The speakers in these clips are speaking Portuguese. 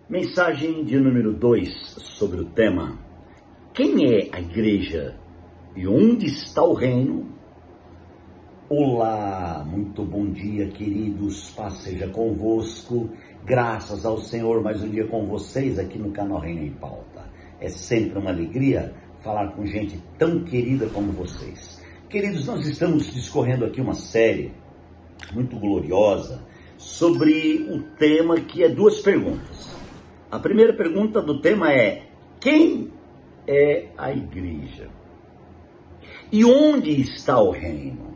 Mensagem de número 2 sobre o tema: quem é a igreja e onde está o reino? Olá, muito bom dia, queridos, paz seja convosco, graças ao Senhor, mais um dia com vocês aqui no canal Reino em Pauta. É sempre uma alegria falar com gente tão querida como vocês. Queridos, nós estamos discorrendo aqui uma série muito gloriosa sobre o tema que é duas perguntas. A primeira pergunta do tema é: quem é a igreja? E onde está o reino?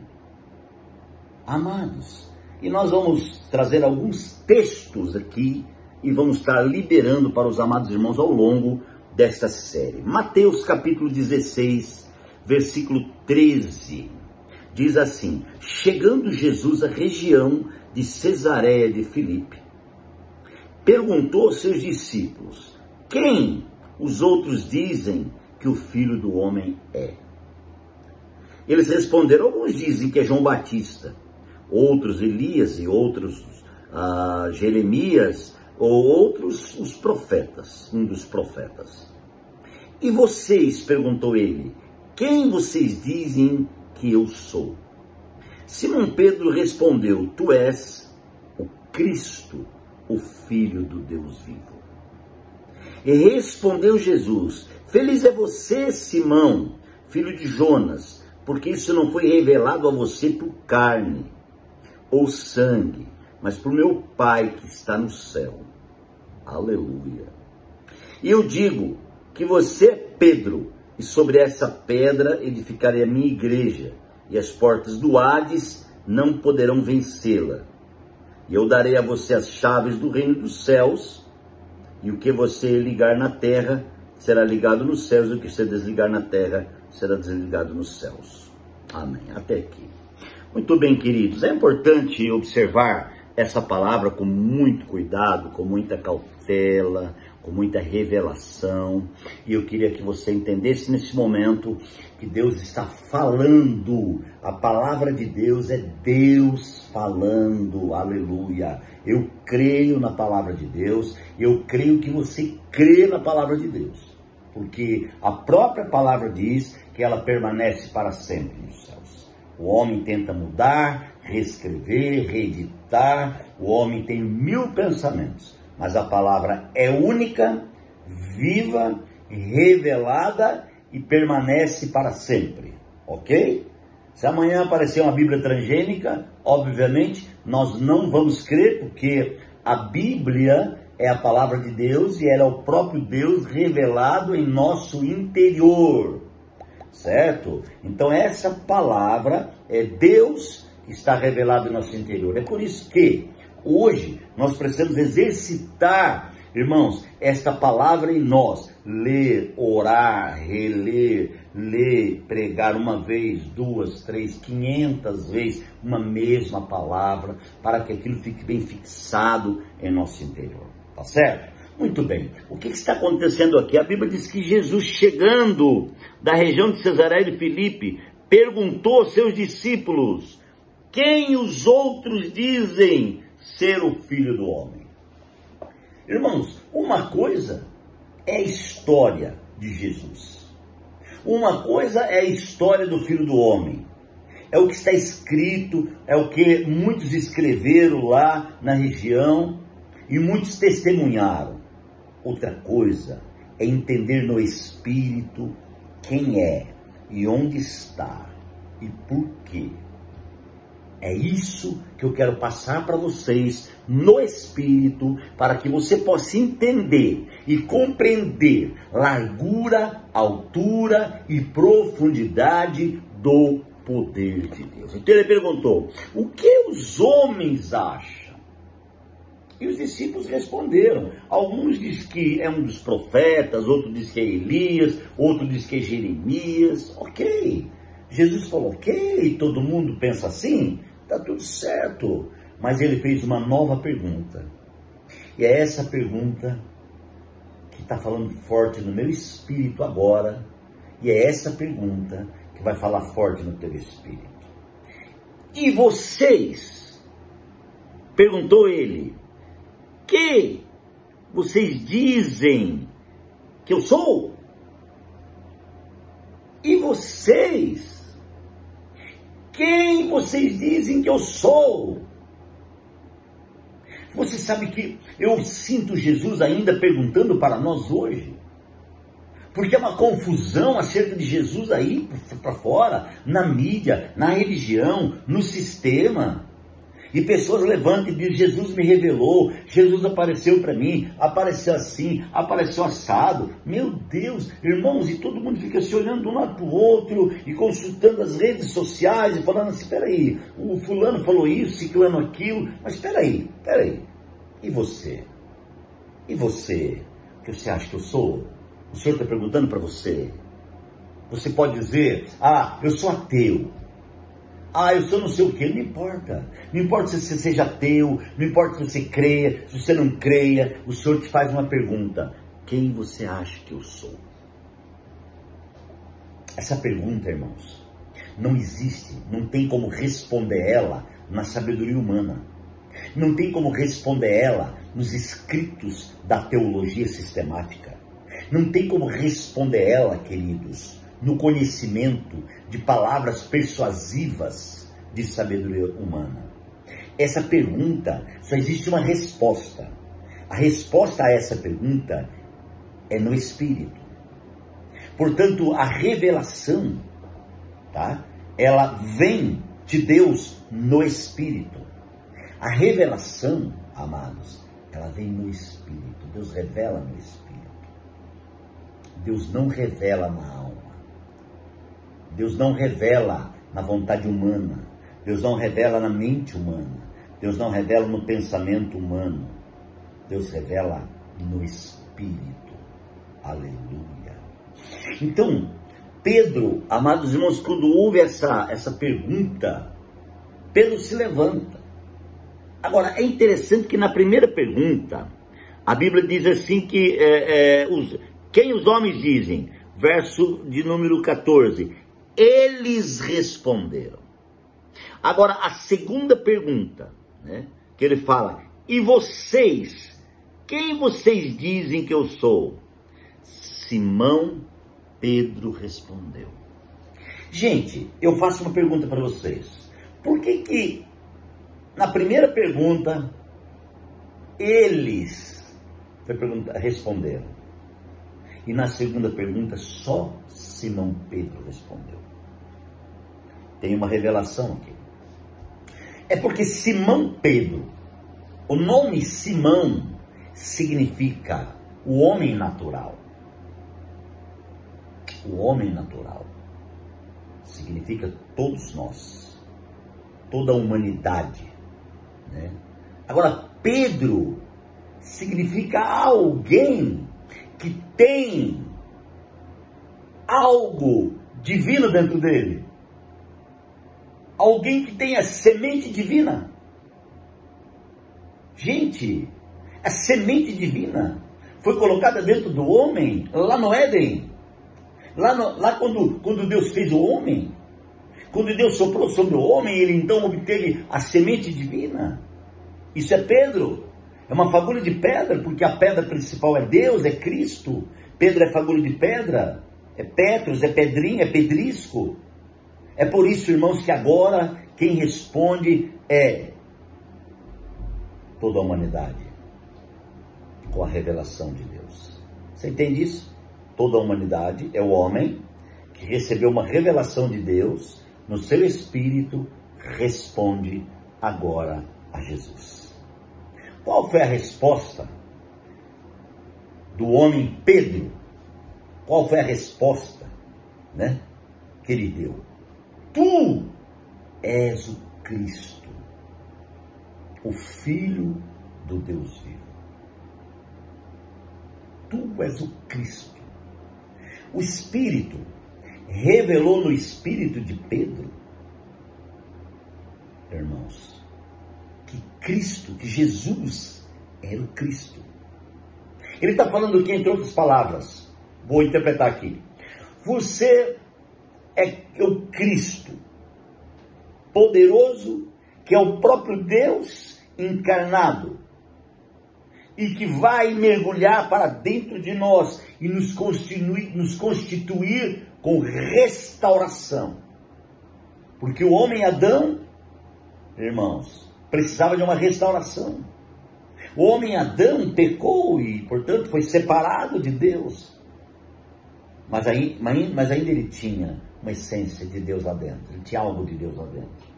Amados, e nós vamos trazer alguns textos aqui e vamos estar liberando para os amados irmãos ao longo desta série. Mateus capítulo 16, versículo 13, diz assim: chegando Jesus à região de Cesareia de Filipe, perguntou aos seus discípulos: quem os outros dizem que o Filho do Homem é? Eles responderam: alguns dizem que é João Batista, outros Elias e outros Jeremias, ou outros os profetas, um dos profetas. E vocês, perguntou ele, quem vocês dizem que eu sou? Simão Pedro respondeu: tu és o Cristo, o Filho do Deus vivo. E respondeu Jesus: feliz é você, Simão, filho de Jonas, porque isso não foi revelado a você por carne ou sangue, mas por meu Pai que está no céu. Aleluia. E eu digo que você é Pedro, e sobre essa pedra edificarei a minha igreja, e as portas do Hades não poderão vencê-la. E eu darei a você as chaves do reino dos céus, e o que você ligar na terra será ligado nos céus, e o que você desligar na terra será desligado nos céus. Amém. Até aqui. Muito bem, queridos, é importante observar essa palavra com muito cuidado, com muita cautela, com muita revelação, e eu queria que você entendesse nesse momento que Deus está falando, a palavra de Deus é Deus falando, aleluia. Eu creio na palavra de Deus, eu creio que você crê na palavra de Deus, porque a própria palavra diz que ela permanece para sempre nos céus. O homem tenta mudar, reescrever, reeditar, o homem tem 1000 pensamentos, mas a palavra é única, viva, revelada e permanece para sempre, ok? Se amanhã aparecer uma Bíblia transgênica, obviamente nós não vamos crer, porque a Bíblia é a palavra de Deus e ela é o próprio Deus revelado em nosso interior, certo? Então essa palavra é Deus que está revelado em nosso interior. É por isso que hoje nós precisamos exercitar, irmãos, esta palavra em nós. Ler, orar, reler, ler, pregar uma vez, 2, 3, 500 vezes uma mesma palavra, para que aquilo fique bem fixado em nosso interior. Tá certo? Muito bem. O que está acontecendo aqui? A Bíblia diz que Jesus, chegando da região de Cesareia de Filipe, perguntou aos seus discípulos: quem os outros dizem ser o Filho do Homem? Irmãos, uma coisa é a história de Jesus. Uma coisa é a história do Filho do Homem. É o que está escrito, é o que muitos escreveram lá na região e muitos testemunharam. Outra coisa é entender no Espírito quem é e onde está e por quê. É isso que eu quero passar para vocês no Espírito, para que você possa entender e compreender largura, altura e profundidade do poder de Deus. Então ele perguntou: o que os homens acham? E os discípulos responderam. Alguns dizem que é um dos profetas, outros dizem que é Elias, outros dizem que é Jeremias. Ok. Jesus falou: ok, todo mundo pensa assim? Está tudo certo. Mas ele fez uma nova pergunta. E é essa pergunta que está falando forte no meu espírito agora. E é essa pergunta que vai falar forte no teu espírito. E vocês? Perguntou ele. Que vocês dizem que eu sou? E vocês? Quem vocês dizem que eu sou? Você sabe que eu sinto Jesus ainda perguntando para nós hoje? Porque é uma confusão acerca de Jesus aí para fora, na mídia, na religião, no sistema. E pessoas levantam e dizem: Jesus me revelou, Jesus apareceu para mim, apareceu assim, apareceu assado. Meu Deus, irmãos, e todo mundo fica se olhando de um lado para o outro e consultando as redes sociais e falando assim: espera aí, o fulano falou isso, ciclano aquilo, mas espera aí, e você? E você? O que você acha que eu sou? O Senhor está perguntando para você. Você pode dizer: eu sou ateu. Eu sou não sei o que. Não importa. Não importa se você seja ateu, não importa se você creia, se você não creia. O Senhor te faz uma pergunta: quem você acha que eu sou? Essa pergunta, irmãos, não existe, não tem como responder ela na sabedoria humana. Não tem como responder ela nos escritos da teologia sistemática. Não tem como responder ela, queridos, no conhecimento de palavras persuasivas de sabedoria humana. Essa pergunta, só existe uma resposta. A resposta a essa pergunta é no Espírito. Portanto, a revelação, ela vem de Deus no Espírito. A revelação, amados, ela vem no Espírito. Deus revela no Espírito. Deus não revela na alma. Deus não revela na vontade humana. Deus não revela na mente humana. Deus não revela no pensamento humano. Deus revela no Espírito. Aleluia. Então, Pedro, amados irmãos, quando ouve essa pergunta, Pedro se levanta. Agora, é interessante que na primeira pergunta, a Bíblia diz assim que quem os homens dizem? Verso de número 14. Eles responderam. Agora, a segunda pergunta, que ele fala: e vocês? Quem vocês dizem que eu sou? Simão Pedro respondeu. Gente, eu faço uma pergunta para vocês. Por que na primeira pergunta eles responderam? E na segunda pergunta, só Simão Pedro respondeu. Tem uma revelação aqui. É porque Simão Pedro, o nome Simão significa o homem natural. O homem natural significa todos nós, toda a humanidade, Agora, Pedro significa alguém que tem algo divino dentro dele. Alguém que tem a semente divina. Gente, a semente divina foi colocada dentro do homem, lá no Éden. Lá quando Deus fez o homem, quando Deus soprou sobre o homem, ele então obteve a semente divina. Isso é Pedro. É uma fagulha de pedra, porque a pedra principal é Deus, é Cristo. Pedro é fagulha de pedra, é Petros, é pedrinha, é pedrisco. É por isso, irmãos, que agora quem responde é toda a humanidade, com a revelação de Deus. Você entende isso? Toda a humanidade é o homem que recebeu uma revelação de Deus, no seu espírito, responde agora a Jesus. Qual foi a resposta do homem Pedro? Qual foi a resposta, que ele deu? Tu és o Cristo, o Filho do Deus vivo. Tu és o Cristo. O Espírito revelou no espírito de Pedro, irmãos, que Cristo, que Jesus era o Cristo. Ele está falando aqui, entre outras palavras, vou interpretar aqui: você é o Cristo, poderoso, que é o próprio Deus encarnado. e que vai mergulhar para dentro de nós e nos constituir com restauração. Porque o homem Adão, irmãos, precisava de uma restauração. O homem Adão pecou e, portanto, foi separado de Deus. Mas ainda ele tinha uma essência de Deus lá dentro. Ele tinha algo de Deus lá dentro.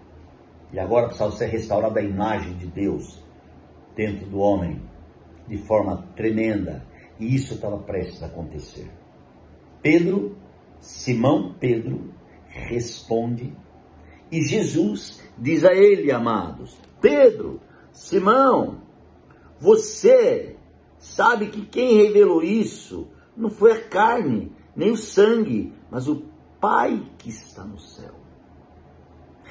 E agora precisava ser restaurada a imagem de Deus dentro do homem, de forma tremenda. E isso estava prestes a acontecer. Simão Pedro responde. E Jesus diz a ele, amados: Pedro, Simão, você sabe que quem revelou isso não foi a carne, nem o sangue, mas o Pai que está no céu.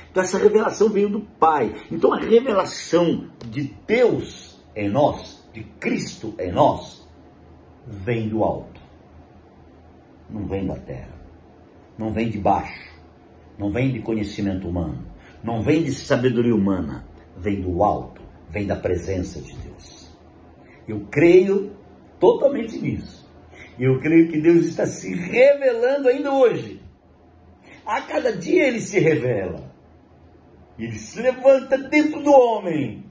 Então essa revelação veio do Pai. Então a revelação de Deus em nós, de Cristo em nós, vem do alto. Não vem da terra. Não vem de baixo. Não vem de conhecimento humano. Não vem de sabedoria humana. Vem do alto. Vem da presença de Deus. Eu creio totalmente nisso. E eu creio que Deus está se revelando ainda hoje. A cada dia Ele se revela. Ele se levanta dentro do homem.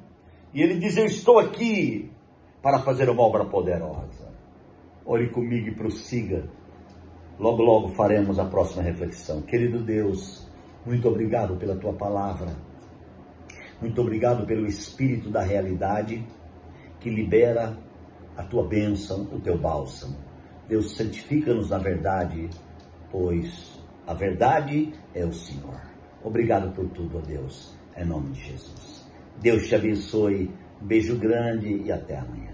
E Ele diz: eu estou aqui para fazer uma obra poderosa. Ore comigo e prossiga. Logo, logo faremos a próxima reflexão. Querido Deus, muito obrigado pela Tua palavra. Muito obrigado pelo Espírito da realidade que libera a Tua bênção, o Teu bálsamo. Deus, santifica-nos na verdade, pois a verdade é o Senhor. Obrigado por tudo, ó Deus, em nome de Jesus. Deus te abençoe, beijo grande e até amanhã.